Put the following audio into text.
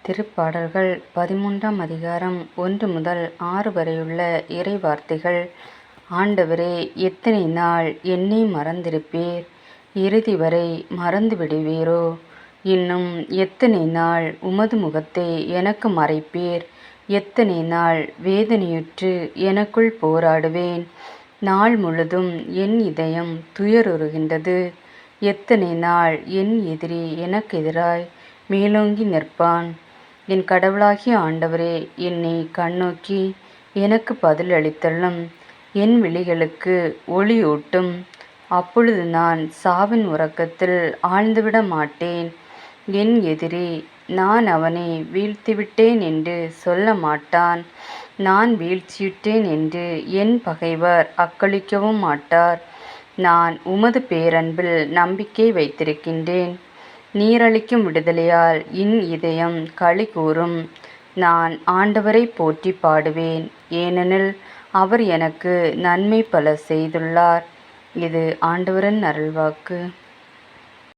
திருப்பாடல்கள் 13ஆம் அதிகாரம் 1 முதல் 6 வரையுள்ள இறை வார்த்தைகள். ஆண்டவரே, எத்தனை நாள் என்னை மறந்திருப்பீர்? இறுதி வரை மறந்து விடுவீரோ? இன்னும் எத்தனை நாள் உமது முகத்தை எனக்கு மறைப்பீர்? எத்தனை நாள் வேதனையுற்று எனக்குள் போராடுவேன்? நாள் முழுதும் என் இதயம் துயருறுகின்றது. எத்தனை நாள் என் எதிரி எனக்கெதிராய் மேலோங்கி நிற்பான்? என் கடவுளாகிய ஆண்டவரே, என்னை கண்ணோக்கி எனக்கு பதில் அளித்தள்ளும். என் விழிகளுக்கு ஒளியூட்டும். அப்பொழுது நான் சாவின் உறக்கத்தில் ஆழ்ந்துவிட மாட்டேன். என் எதிரி, நான் அவனை வீழ்த்திவிட்டேன் என்று சொல்ல மாட்டான். நான் வீழ்ச்சியுற்றேன் என்று என் பகைவர் அக்களிக்கவும் மாட்டார். நான் உமது பேரன்பில் நம்பிக்கை வைத்திருக்கின்றேன். நீரளிக்கும் விடுதலையால் என் இதயம் களி கூரும். நான் ஆண்டவரை போற்றி பாடுவேன், ஏனெனில் அவர் எனக்கு நன்மை பல செய்துள்ளார். இது ஆண்டவரின் அருள்வாக்கு.